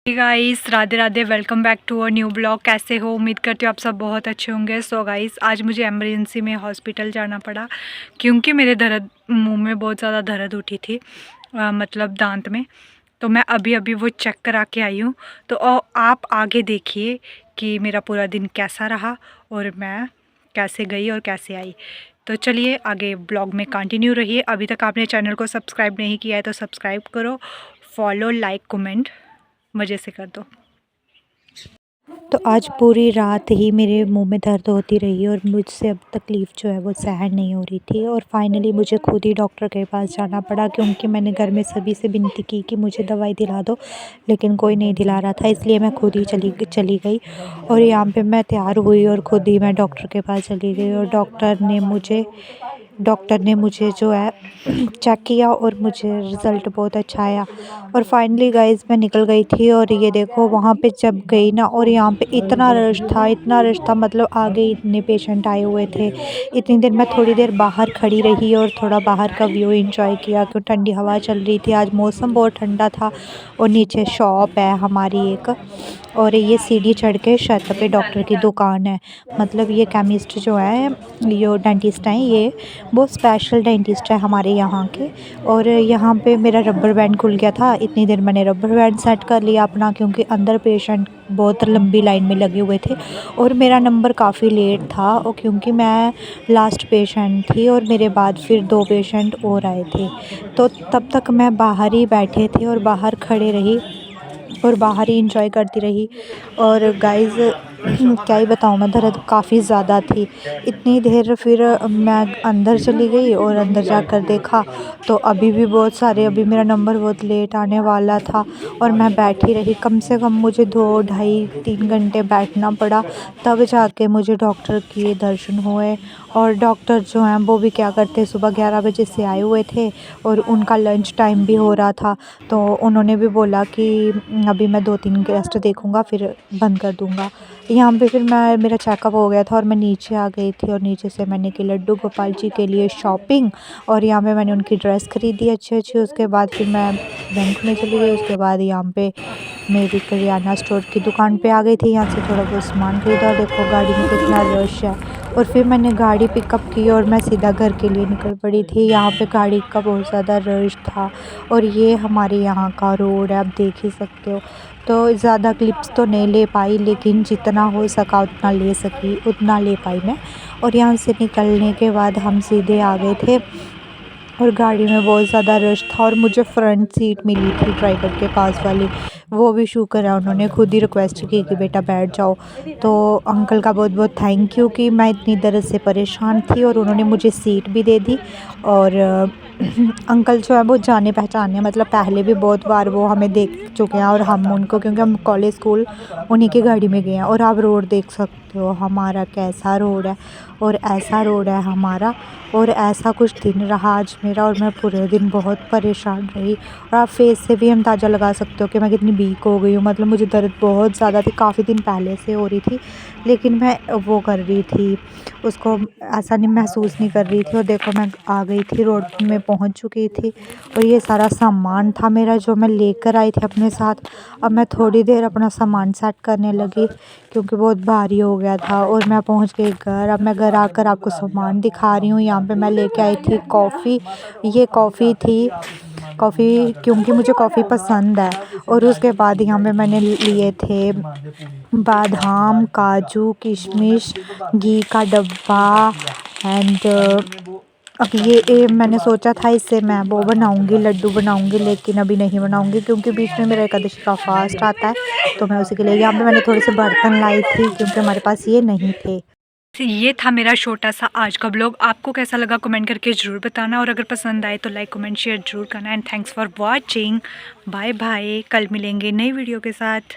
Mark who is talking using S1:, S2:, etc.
S1: Guys, Radhe Radhe. Welcome back to a new blog. कैसे हो? उम्मीद करती हूँ आप सब बहुत अच्छे होंगे। सो गाइस, आज मुझे एमरजेंसी में हॉस्पिटल जाना पड़ा क्योंकि मेरे मुंह में बहुत ज़्यादा दर्द उठी थी, मतलब दांत में। तो मैं अभी अभी वो चेक करा के आई हूँ। तो आप आगे देखिए कि मेरा पूरा दिन कैसा रहा और मैं कैसे गई और कैसे आई। तो चलिए आगे ब्लॉग में कंटिन्यू रहिए। अभी तक आपने चैनल को सब्सक्राइब नहीं किया है तो सब्सक्राइब करो, फॉलो, लाइक, कमेंट मज़े से कर दो। तो आज पूरी रात ही मेरे मुंह में दर्द होती रही और मुझसे अब तकलीफ़ जो है वो सहन नहीं हो रही थी और फाइनली मुझे खुद ही डॉक्टर के पास जाना पड़ा क्योंकि मैंने घर में सभी से विनती की कि मुझे दवाई दिला दो, लेकिन कोई नहीं दिला रहा था। इसलिए मैं खुद ही चली गई और यहाँ पे मैं तैयार हुई और खुद ही मैं डॉक्टर के पास चली गई और डॉक्टर ने मुझे जो है चेक किया और मुझे रिज़ल्ट बहुत अच्छा आया। और फाइनली गाइस मैं निकल गई थी और ये देखो वहाँ पे जब गई ना, और यहाँ पे इतना रश था, मतलब आगे इतने पेशेंट आए हुए थे। इतनी देर मैं थोड़ी देर बाहर खड़ी रही और थोड़ा बाहर का व्यू एंजॉय किया क्योंकि ठंडी हवा चल रही थी। आज मौसम बहुत ठंडा था और नीचे शॉप है हमारी एक, और ये सीढ़ी चढ़ के छत पे डॉक्टर की दुकान है। मतलब ये केमिस्ट जो है, ये डेंटिस्ट हैं, ये बहुत स्पेशल डेंटिस्ट है हमारे यहाँ के। और यहाँ पे मेरा रबर बैंड खुल गया था, इतनी देर मैंने रबर बैंड सेट कर लिया अपना क्योंकि अंदर पेशेंट बहुत लंबी लाइन में लगे हुए थे और मेरा नंबर काफ़ी लेट था और क्योंकि मैं लास्ट पेशेंट थी और मेरे बाद फिर 2 पेशेंट और आए थे। तो तब तक मैं बाहर ही बैठे थे और बाहर खड़े रही और बाहर ही इंजॉय करती रही। और गाइस क्या ही बताऊँ, मैं दर्द काफ़ी ज़्यादा थी। इतनी देर फिर मैं अंदर चली गई और अंदर जाकर देखा तो अभी भी बहुत सारे, अभी मेरा नंबर बहुत लेट आने वाला था और मैं बैठी रही। कम से कम मुझे 2 ढाई 3 घंटे बैठना पड़ा, तब जाके मुझे डॉक्टर के दर्शन हुए। और डॉक्टर जो हैं वो भी क्या करते, सुबह 11 बजे से आए हुए थे और उनका लंच टाइम भी हो रहा था। तो उन्होंने भी बोला कि अभी मैं 2-3 गेस्ट देखूँगा फिर बंद कर दूँगा। यहाँ पे फिर मेरा चेकअप हो गया था और मैं नीचे आ गई थी और नीचे से मैंने की लड्डू गोपाल जी के लिए शॉपिंग, और यहाँ पे मैंने उनकी ड्रेस खरीदी अच्छी-अच्छी। उसके बाद फिर मैं बैंक में चली गई। उसके बाद यहाँ पे मेरी करियाना स्टोर की दुकान पे आ गई थी। यहाँ से थोड़ा बहुत सामान खरीदा और देखो गाड़ी में कितना रश है। और फिर मैंने गाड़ी पिकअप की और मैं सीधा घर के लिए निकल पड़ी थी। यहाँ पे गाड़ी का बहुत ज़्यादा रश था और ये हमारे यहाँ का रोड है, आप देख ही सकते हो। तो ज़्यादा क्लिप्स तो नहीं ले पाई, लेकिन जितना हो सका उतना ले पाई मैं। और यहाँ से निकलने के बाद हम सीधे आ गए थे और गाड़ी में बहुत ज़्यादा रश था और मुझे फ्रंट सीट मिली थी ड्राइवर के पास वाली। वो भी शुक्र है, उन्होंने खुद ही रिक्वेस्ट की कि बेटा बैठ जाओ। तो अंकल का बहुत बहुत थैंक यू कि मैं इतनी दर्द से परेशान थी और उन्होंने मुझे सीट भी दे दी। और अंकल जो है वो जाने पहचाने, मतलब पहले भी बहुत बार वो हमें देख चुके हैं और हम उनको, क्योंकि हम कॉलेज स्कूल उन्हीं की गाड़ी में गए हैं। और आप रोड देख सकते हो हमारा कैसा रोड है और ऐसा रोड है हमारा। और ऐसा कुछ दिन रहा आज मेरा और मैं पूरे दिन बहुत परेशान रही। और आप फेस से भी अंदाज़ा लगा सकते हो कि मैं कितनी वीक हो गई हूँ। मतलब मुझे दर्द बहुत ज़्यादा थी, काफ़ी दिन पहले से हो रही थी, लेकिन मैं वो कर रही थी, उसको ऐसा नहीं महसूस नहीं कर रही थी। और देखो मैं आ गई थी, रोड में पहुँच चुकी थी और ये सारा सामान था मेरा जो मैं लेकर आई थी अपने साथ। अब मैं थोड़ी देर अपना सामान सेट करने लगी क्योंकि बहुत भारी हो गया था और मैं पहुंच गई घर। अब मैं घर आकर आपको सामान दिखा रही हूँ। यहाँ पे मैं लेके आई थी कॉफ़ी, ये कॉफ़ी थी, कॉफ़ी क्योंकि मुझे कॉफ़ी पसंद है। और उसके बाद यहाँ पे मैंने लिए थे बादाम, काजू, किशमिश, घी का डब्बा एंड अब ये मैंने सोचा था इससे मैं वो बनाऊंगी, लड्डू बनाऊंगी, लेकिन अभी नहीं बनाऊंगी क्योंकि बीच में मेरा एकादशी का फास्ट आता है। तो मैं उसी के लिए यहाँ पे मैंने थोड़े से बर्तन लाई थी क्योंकि हमारे पास ये नहीं थे। ये था मेरा छोटा सा आज का ब्लॉग। आपको कैसा लगा कमेंट करके ज़रूर बताना और अगर पसंद आए तो लाइक कमेंट शेयर ज़रूर करना। And thanks for watching. Bye bye, कल मिलेंगे नई वीडियो के साथ।